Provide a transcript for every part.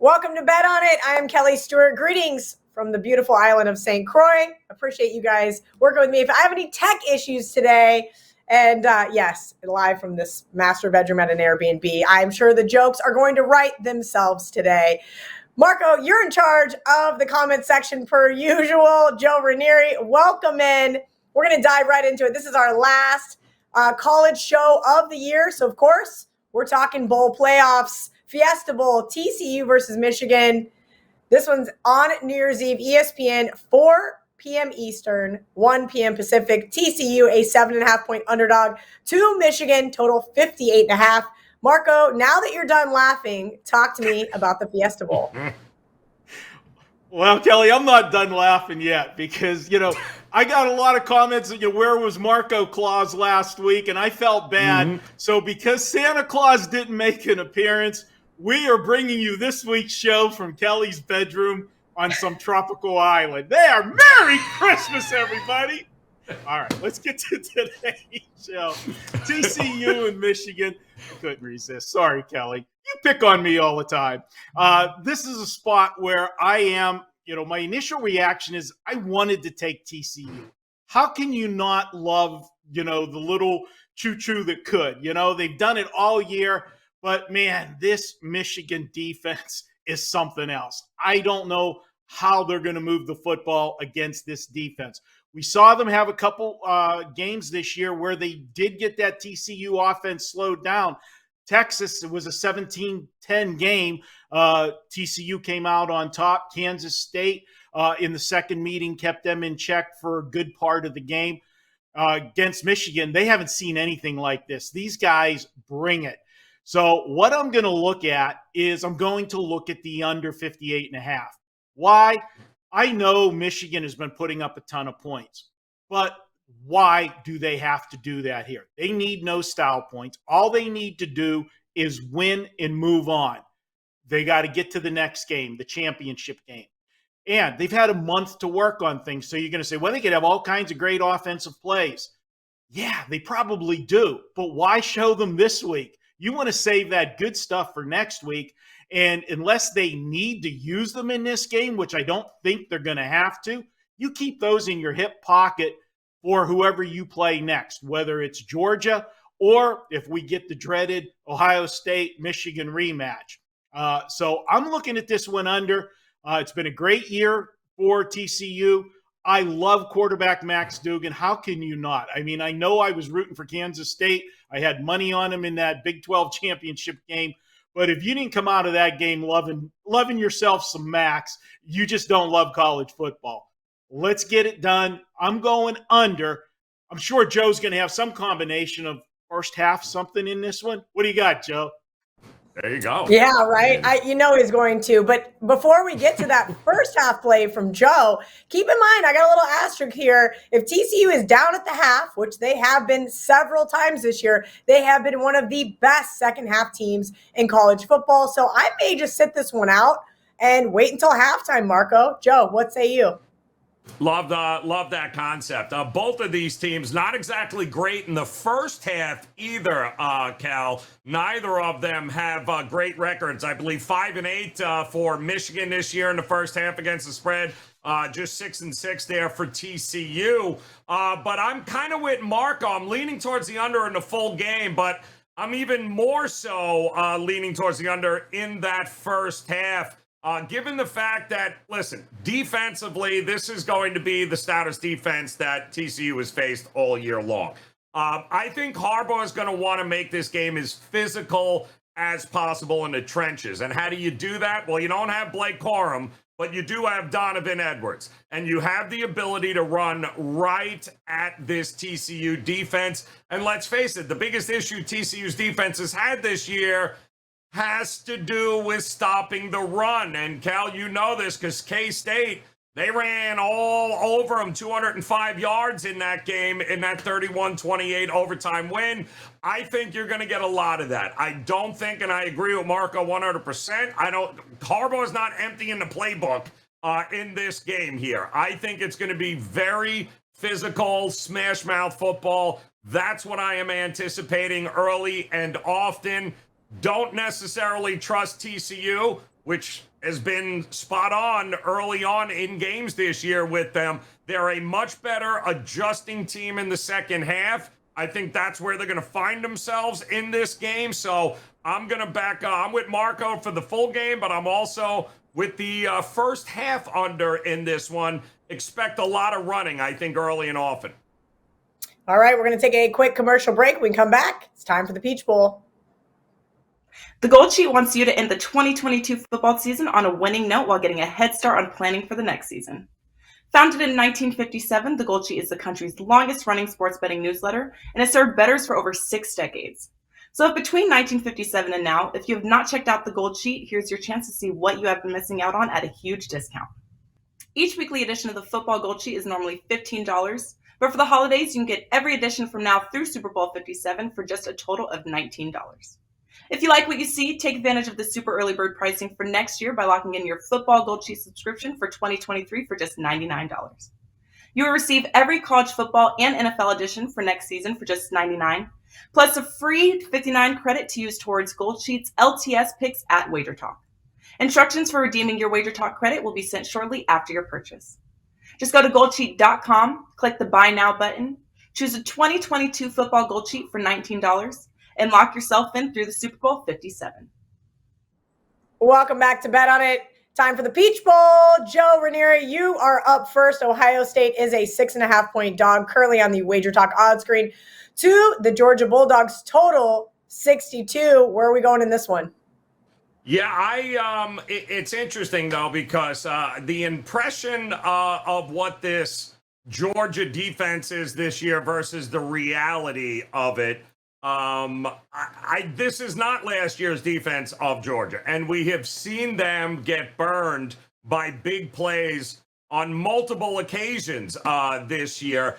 Welcome to Bet On It. I am Kelly Stewart. Greetings from the beautiful island of St. Croix. Appreciate you guys working with me. If I have any tech issues today, and yes, live from this master bedroom at an Airbnb, I'm sure the jokes are going to right themselves today. Marco, you're in charge of the comment section per usual. Joe Raineri, welcome in. We're going to dive right into it. This is our last college show of the year. So, of course, we're talking bowl playoffs. Fiesta Bowl, TCU versus Michigan. This one's on New Year's Eve, ESPN, 4 p.m. Eastern, 1 p.m. Pacific. TCU, a 7.5-point underdog to Michigan, total 58.5. Marco, now that you're done laughing, talk to me about the Fiesta Bowl. Well, Kelly, I'm not done laughing yet because, I got a lot of comments, where was Marco Claus last week? And I felt bad. Mm-hmm. So because Santa Claus didn't make an appearance, we are bringing you this week's show from Kelly's bedroom on some tropical island. There, Merry Christmas, everybody. All right, let's get to today's show. TCU and Michigan. Couldn't resist. Sorry, Kelly. You pick on me all the time. This is a spot where I am, my initial reaction is I wanted to take TCU. How can you not love, the little choo-choo that could? They've done it all year. But, man, this Michigan defense is something else. I don't know how they're going to move the football against this defense. We saw them have a couple games this year where they did get that TCU offense slowed down. Texas, it was a 17-10 game. TCU came out on top. Kansas State in the second meeting kept them in check for a good part of the game. Against Michigan, they haven't seen anything like this. These guys bring it. So what I'm going to look at is I'm going to look at the under 58.5. Why? I know Michigan has been putting up a ton of points, but why do they have to do that here? They need no style points. All they need to do is win and move on. They got to get to the next game, the championship game. And they've had a month to work on things. So you're going to say, well, they could have all kinds of great offensive plays. Yeah, they probably do. But why show them this week? You want to save that good stuff for next week. And unless they need to use them in this game, which I don't think they're going to have to, you keep those in your hip pocket for whoever you play next, whether it's Georgia or if we get the dreaded Ohio State-Michigan rematch. So I'm looking at this one under. It's been a great year for TCU. I love quarterback Max Duggan. How can you not? I mean, I know I was rooting for Kansas State. I had money on him in that Big 12 championship game. But if you didn't come out of that game loving yourself some Max, you just don't love college football. Let's get it done. I'm going under. I'm sure Joe's going to have some combination of first half something in this one. What do you got, Joe? There you go. Yeah, right. He's going to. But before we get to that first half play from Joe, keep in mind, I got a little asterisk here. If TCU is down at the half, which they have been several times this year, they have been one of the best second half teams in college football. So I may just sit this one out and wait until halftime, Marco. Joe, what say you? Love that concept. Both of these teams not exactly great in the first half either, Cal. Neither of them have great records. I believe 5-8 for Michigan this year in the first half against the spread. Just 6-6 there for TCU. But I'm kind of with Marco. I'm leaning towards the under in the full game, but I'm even more so leaning towards the under in that first half. Given the fact that, listen, defensively, this is going to be the stoutest defense that TCU has faced all year long. I think Harbaugh is going to want to make this game as physical as possible in the trenches. And how do you do that? Well, you don't have Blake Corum, but you do have Donovan Edwards. And you have the ability to run right at this TCU defense. And let's face it, the biggest issue TCU's defense has had this year has to do with stopping the run. And Cal, you know this because K-State, they ran all over them, 205 yards in that game, in that 31-28 overtime win. I think you're going to get a lot of that. I don't think, and I agree with Marco 100%, Harbaugh is not emptying the playbook in this game here. I think it's going to be very physical, smash mouth football. That's what I am anticipating early and often. Don't necessarily trust TCU which has been spot on early on in games this year with them. They're a much better adjusting team in the second half. I think that's where they're going to find themselves in this game. So I'm going to I'm with Marco for the full game, but I'm also with the first half under in this one. Expect a lot of running, I think, early and often. All right, we're going to take a quick commercial break. When we come back, it's time for the Peach Bowl. The Gold Sheet wants you to end the 2022 football season on a winning note while getting a head start on planning for the next season. Founded in 1957, the Gold Sheet is the country's longest-running sports betting newsletter and has served bettors for over 6 decades. So if between 1957 and now, if you have not checked out the Gold Sheet, here's your chance to see what you have been missing out on at a huge discount. Each weekly edition of the Football Gold Sheet is normally $15, but for the holidays, you can get every edition from now through Super Bowl 57 for just a total of $19. If you like what you see, take advantage of the super early bird pricing for next year by locking in your Football Gold Sheet subscription for 2023 for just $99. You will receive every college football and NFL edition for next season for just $99, plus a free $59 credit to use towards Gold Sheet's LTS picks at WagerTalk. Instructions for redeeming your WagerTalk credit will be sent shortly after your purchase. Just go to goldsheet.com, click the Buy Now button, choose a 2022 Football Gold Sheet for $19, and lock yourself in through the Super Bowl 57. Welcome back to Bet On It. Time for the Peach Bowl. Joe Raineri, you are up first. Ohio State is a 6.5-point dog, currently on the Wager Talk odds screen, to the Georgia Bulldogs, total 62. Where are we going in this one? Yeah, it's interesting, though, because the impression of what this Georgia defense is this year versus the reality of it, this is not last year's defense of Georgia, and we have seen them get burned by big plays on multiple occasions this year.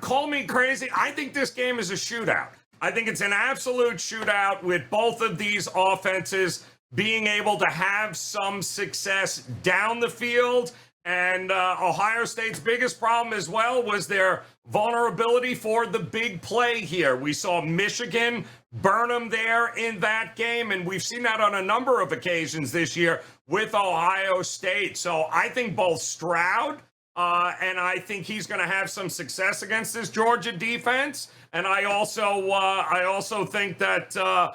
Call me crazy. I think this game is a shootout. I think it's an absolute shootout with both of these offenses being able to have some success down the field. And Ohio State's biggest problem as well was their vulnerability for the big play here. We saw Michigan burn them there in that game, and we've seen that on a number of occasions this year with Ohio State. So I think both Stroud and I think he's going to have some success against this Georgia defense. And I also think that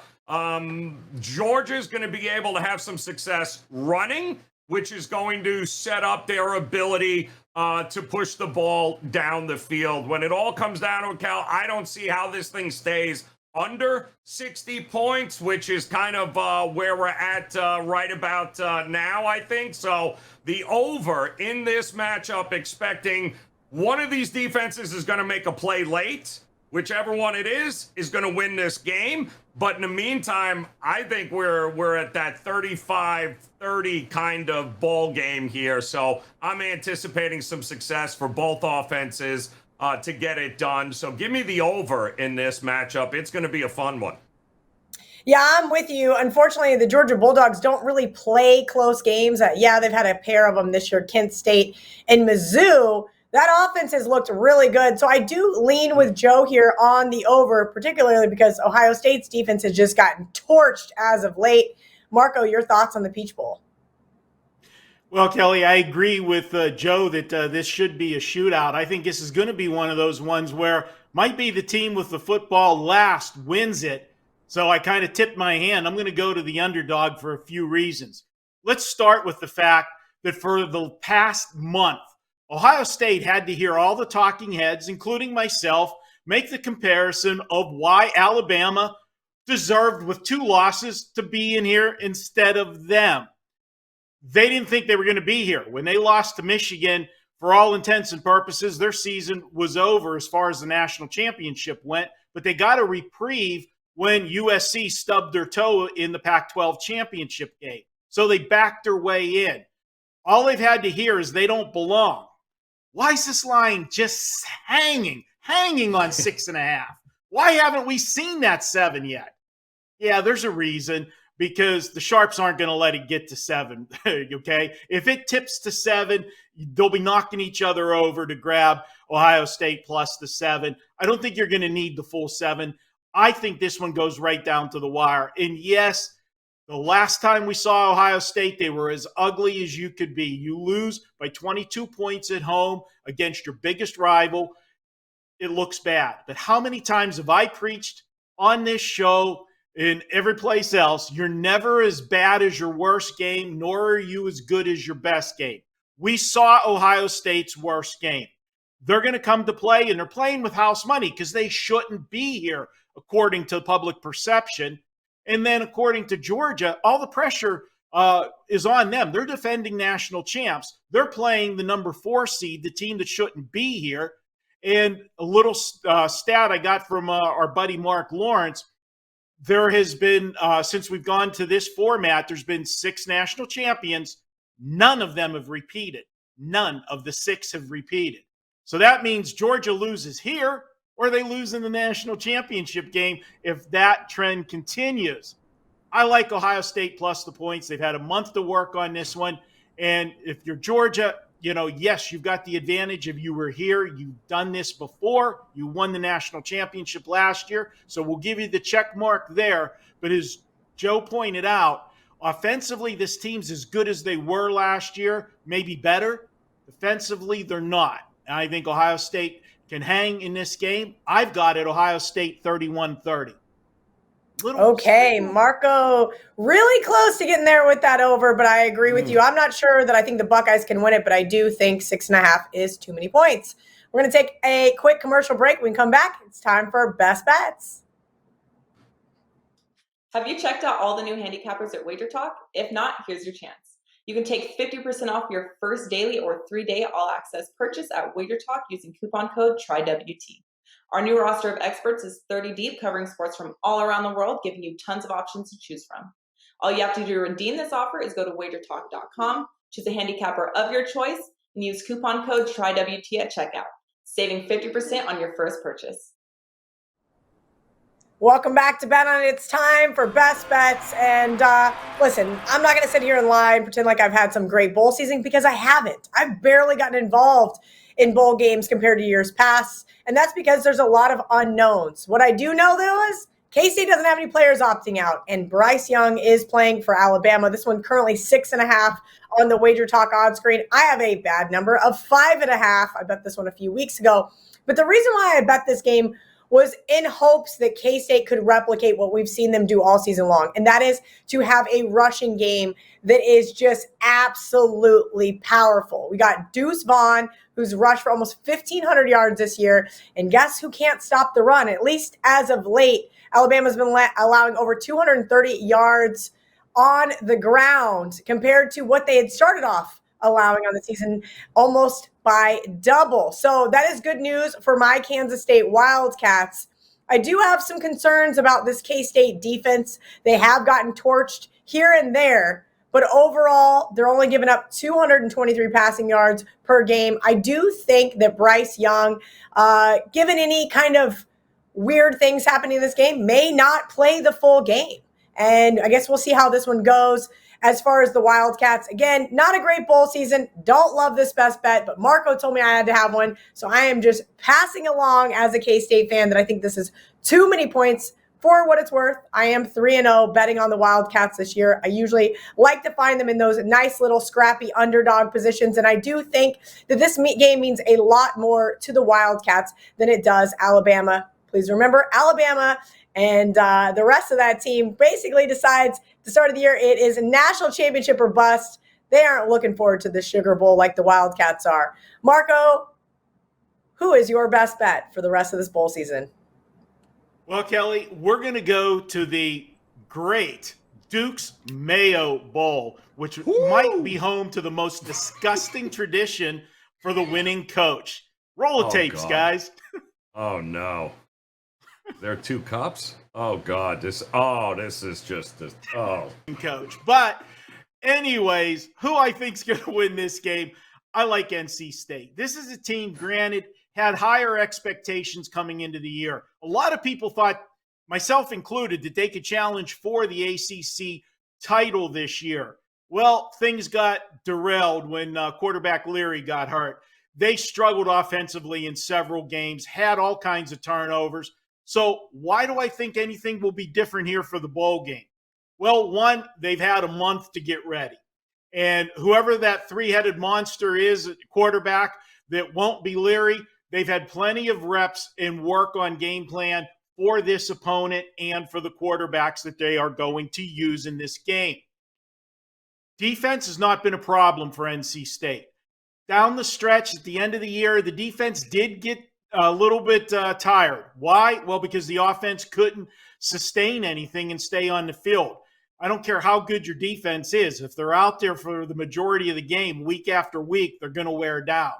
Georgia's going to be able to have some success running, which is going to set up their ability to push the ball down the field. When it all comes down to it, Cal, I don't see how this thing stays under 60 points, which is kind of where we're at right about now, I think. So the over in this matchup, expecting one of these defenses is going to make a play late. Whichever one it is going to win this game. But in the meantime, I think we're at that 35-30 kind of ball game here. So I'm anticipating some success for both offenses to get it done. So give me the over in this matchup. It's going to be a fun one. Yeah, I'm with you. Unfortunately, the Georgia Bulldogs don't really play close games. They've had a pair of them this year, Kent State and Mizzou. That offense has looked really good. So I do lean with Joe here on the over, particularly because Ohio State's defense has just gotten torched as of late. Marco, your thoughts on the Peach Bowl? Well, Kelly, I agree with Joe that this should be a shootout. I think this is going to be one of those ones where might be the team with the football last wins it. So I kind of tipped my hand. I'm going to go to the underdog for a few reasons. Let's start with the fact that for the past month, Ohio State had to hear all the talking heads, including myself, make the comparison of why Alabama deserved, with 2 losses, to be in here instead of them. They didn't think they were going to be here. When they lost to Michigan, for all intents and purposes, their season was over as far as the national championship went, but they got a reprieve when USC stubbed their toe in the Pac-12 championship game. So they backed their way in. All they've had to hear is they don't belong. Why is this line just hanging on 6.5? Why haven't we seen that 7 yet? Yeah, there's a reason, because the Sharps aren't going to let it get to 7, okay? If it tips to 7, they'll be knocking each other over to grab Ohio State plus the 7. I don't think you're going to need the full 7. I think this one goes right down to the wire. And yes, The last time we saw Ohio State, they were as ugly as you could be. You lose by 22 points at home against your biggest rival. It looks bad. But how many times have I preached on this show and every place else, you're never as bad as your worst game, nor are you as good as your best game. We saw Ohio State's worst game. They're going to come to play, and they're playing with house money because they shouldn't be here, according to public perception. And then according to Georgia, all the pressure is on them. They're defending national champs. They're playing the number 4 seed, the team that shouldn't be here. And a little stat I got from our buddy Mark Lawrence, there has been, since we've gone to this format, there's been 6 national champions. None of them have repeated. None of the 6 have repeated. So that means Georgia loses here, or they lose in the national championship game if that trend continues. I like Ohio State plus the points. They've had a month to work on this one. And if you're Georgia, yes, you've got the advantage of you were here. You've done this before. You won the national championship last year. So we'll give you the check mark there. But as Joe pointed out, offensively, this team's as good as they were last year, maybe better. Defensively, they're not. And I think Ohio State can hang in this game. I've got it, Ohio State 31-30. Okay, Marco, really close to getting there with that over, but I agree with you. I'm not sure that I think the Buckeyes can win it, but I do think 6.5 is too many points. We're going to take a quick commercial break. When we come back, it's time for Best Bets. Have you checked out all the new handicappers at Wager Talk? If not, here's your chance. You can take 50% off your first daily or 3-day all-access purchase at Wager Talk using coupon code TRYWT. Our new roster of experts is 30 deep, covering sports from all around the world, giving you tons of options to choose from. All you have to do to redeem this offer is go to wagertalk.com, choose a handicapper of your choice, and use coupon code TRYWT at checkout, saving 50% on your first purchase. Welcome back to Bet On It. It's time for Best Bets. And listen, I'm not going to sit here and lie and pretend like I've had some great bowl season, because I haven't. I've barely gotten involved in bowl games compared to years past. And that's because there's a lot of unknowns. What I do know, though, is K-State doesn't have any players opting out. And Bryce Young is playing for Alabama. This one currently 6.5 on the Wager Talk odds screen. I have a bad number of 5.5. I bet this one a few weeks ago. But the reason why I bet this game was in hopes that K-State could replicate what we've seen them do all season long, and that is to have a rushing game that is just absolutely powerful. We got Deuce Vaughn, who's rushed for almost 1,500 yards this year, and guess who can't stop the run? At least as of late, Alabama's been allowing over 230 yards on the ground compared to what they had started off allowing on the season, almost by double. So that is good news for my Kansas State Wildcats. I do have some concerns about this K-State defense. They have gotten torched here and there, but overall, they're only giving up 223 passing yards per game. I do think that Bryce Young, given any kind of weird things happening in this game, may not play the full game. And I guess we'll see how this one goes. As far as the Wildcats, again, not a great bowl season. Don't love this best bet, but Marco told me I had to have one. So I am just passing along as a K-State fan that I think this is too many points for what it's worth. I am 3-0 betting on the Wildcats this year. I usually like to find them in those nice little scrappy underdog positions. And I do think that this game means a lot more to the Wildcats than it does Alabama. Please remember, Alabama and the rest of that team basically decides the start of the year, it is a national championship or bust. They aren't looking forward to the Sugar Bowl like the Wildcats are. Marco, who is your best bet for the rest of this bowl season? Well, Kelly, we're going to go to the great Duke's Mayo Bowl, which might be home to the most disgusting tradition for the winning coach. Roll the tapes, God. Guys. Oh, no. There are 2 cups? Oh, God. This is just this. Oh. Coach. But anyways, who I think is going to win this game, I like NC State. This is a team, granted, had higher expectations coming into the year. A lot of people thought, myself included, that they could challenge for the ACC title this year. Well, things got derailed when quarterback Leary got hurt. They struggled offensively in several games, had all kinds of turnovers. So why do I think anything will be different here for the bowl game? Well, one, they've had a month to get ready. And whoever that three-headed monster is at quarterback that won't be Leary, they've had plenty of reps and work on game plan for this opponent and for the quarterbacks that they are going to use in this game. Defense has not been a problem for NC State. Down the stretch at the end of the year, the defense did get a little bit tired. Why? Well, because the offense couldn't sustain anything and stay on the field. I don't care how good your defense is. If they're out there for the majority of the game, week after week, they're going to wear down.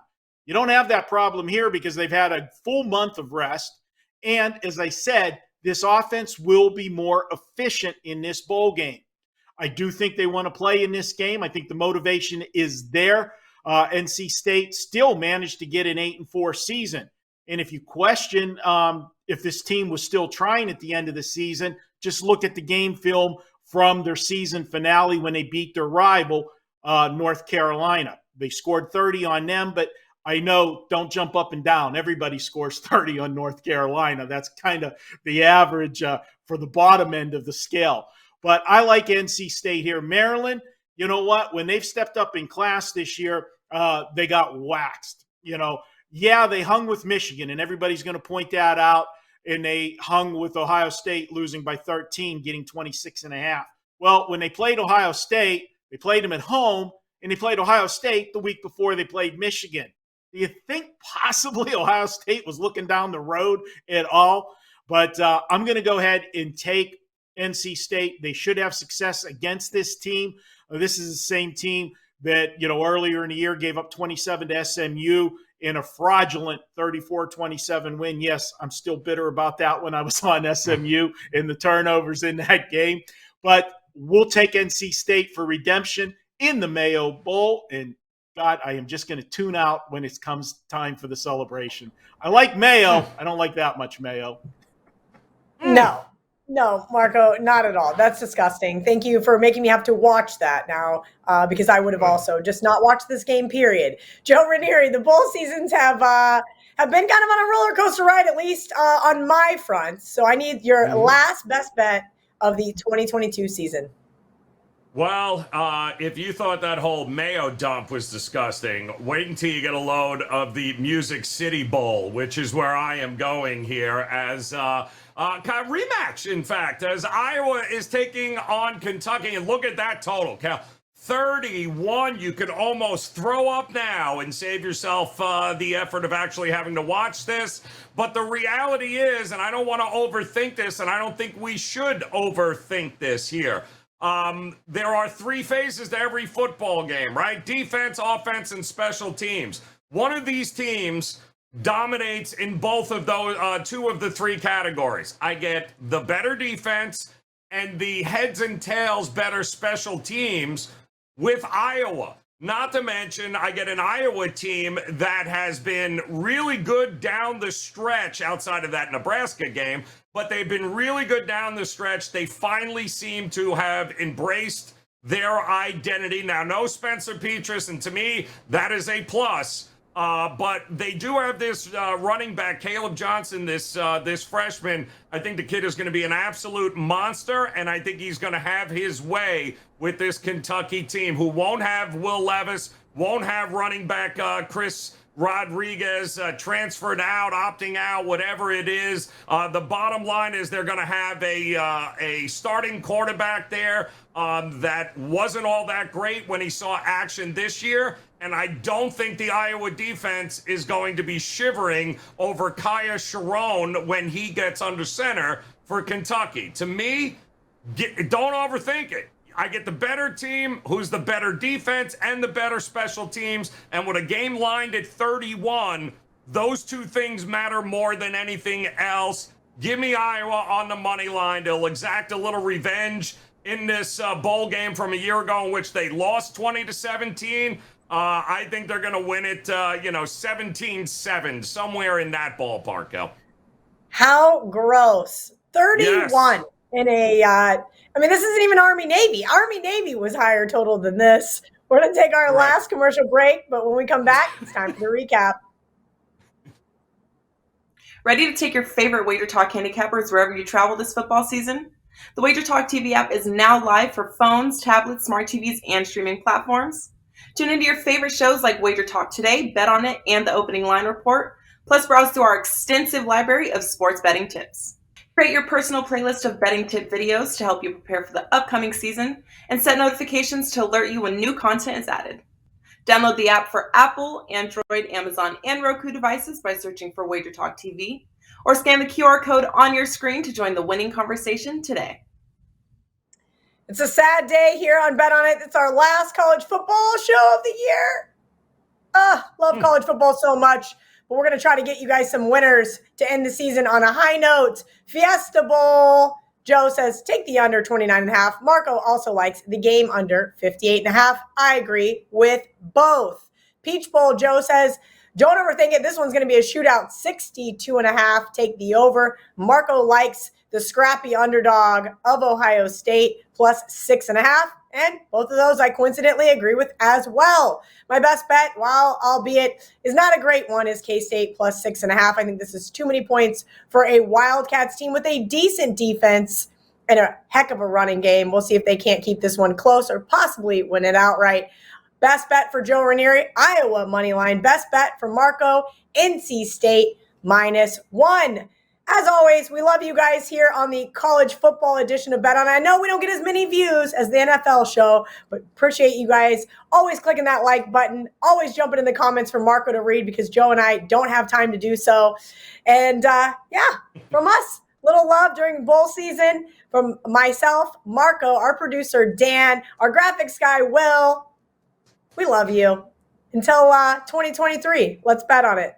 You don't have that problem here because they've had a full month of rest. And as I said, this offense will be more efficient in this bowl game. I do think they want to play in this game. I think the motivation is there. NC State still managed to get an 8-4 season. And if you question if this team was still trying at the end of the season, just look at the game film from their season finale when they beat their rival, North Carolina. They scored 30 on them, but I know, don't jump up and down. Everybody scores 30 on North Carolina. That's kind of the average for the bottom end of the scale. But I like NC State here. Maryland, you know what? When they've stepped up in class this year, they got waxed. Yeah, they hung with Michigan, and everybody's going to point that out. And they hung with Ohio State, losing by 13, getting 26.5. Well, when they played Ohio State, they played them at home, and they played Ohio State the week before they played Michigan. Do you think possibly Ohio State was looking down the road at all? But I'm going to go ahead and take NC State. They should have success against this team. This is the same team that, earlier in the year gave up 27 to SMU in a fraudulent 34-27 win. Yes, I'm still bitter about that when I was on SMU and the turnovers in that game. But we'll take NC State for redemption in the Mayo Bowl. And God, I am just going to tune out when it comes time for the celebration. I like Mayo. I don't like that much Mayo. No, Marco, not at all. That's disgusting. Thank you for making me have to watch that now because I would have also just not watched this game, period. Joe Raineri, the bowl seasons have been kind of on a roller coaster ride, at least on my front. So I need your last best bet of the 2022 season. Well, if you thought that whole Mayo dump was disgusting, wait until you get a load of the Music City Bowl, which is where I am going here as kind of rematch, in fact, as Iowa is taking on Kentucky. And look at that total, Cal. 31. You could almost throw up now and save yourself the effort of actually having to watch this. But the reality is, and I don't want to overthink this, and I don't think we should overthink this here. There are three phases to every football game, right? Defense, offense, and special teams. One of these teams dominates in both of those, two of the three categories. I get the better defense and the heads and tails better special teams with Iowa. Not to mention, I get an Iowa team that has been really good down the stretch outside of that Nebraska game, but they've been really good down the stretch. They finally seem to have embraced their identity. Now, no Spencer Petras, and to me, that is a plus. But they do have this running back, Caleb Johnson, this freshman. I think the kid is going to be an absolute monster, and I think he's going to have his way with this Kentucky team, who won't have Will Levis, won't have running back Chris Rodriguez transferred out, opting out, whatever it is. The bottom line is they're going to have a starting quarterback there that wasn't all that great when he saw action this year. And I don't think the Iowa defense is going to be shivering over Kaya Sharon when he gets under center for Kentucky. To me, don't overthink it. I get the better team, who's the better defense and the better special teams. And with a game lined at 31, those two things matter more than anything else. Give me Iowa on the money line. They'll exact a little revenge in this bowl game from a year ago in which they lost 20-17. I think they're going to win it, 17-7, somewhere in that ballpark, Kel. How gross. 31 yes. In a this isn't even Army-Navy. Army-Navy was higher total than this. We're going to take our last commercial break, but when we come back, it's time for the recap. Ready to take your favorite Wager Talk handicappers wherever you travel this football season? The Wager Talk TV app is now live for phones, tablets, smart TVs, and streaming platforms. Tune into your favorite shows like Wager Talk Today, Bet on It, and the Opening Line Report. Plus, browse through our extensive library of sports betting tips. Create your personal playlist of betting tip videos to help you prepare for the upcoming season, and set notifications to alert you when new content is added. Download the app for Apple, Android, Amazon, and Roku devices by searching for Wager Talk TV, or scan the QR code on your screen to join the winning conversation today. It's a sad day here on Bet On It. It's our last college football show of the year. Love college football so much, but we're going to try to get you guys some winners to end the season on a high note. Fiesta Bowl, Joe says, take the under 29.5. Marco also likes the game under 58.5. I agree with both. Peach Bowl, Joe says, don't overthink it. This one's going to be a shootout, 62.5. Take the over. Marco likes the scrappy underdog of Ohio State, plus 6.5. And both of those I coincidentally agree with as well. My best bet, while albeit is not a great one, is K-State plus 6.5. I think this is too many points for a Wildcats team with a decent defense and a heck of a running game. We'll see if they can't keep this one close or possibly win it outright. Best bet for Joe Raineri, Iowa money line. Best bet for Marco, NC State -1. As always, we love you guys here on the college football edition of Bet On. I know we don't get as many views as the NFL show, but appreciate you guys always clicking that like button, always jumping in the comments for Marco to read because Joe and I don't have time to do so. And from us, little love during bowl season from myself, Marco, our producer, Dan, our graphics guy, Will. We love you. Until 2023, let's bet on it.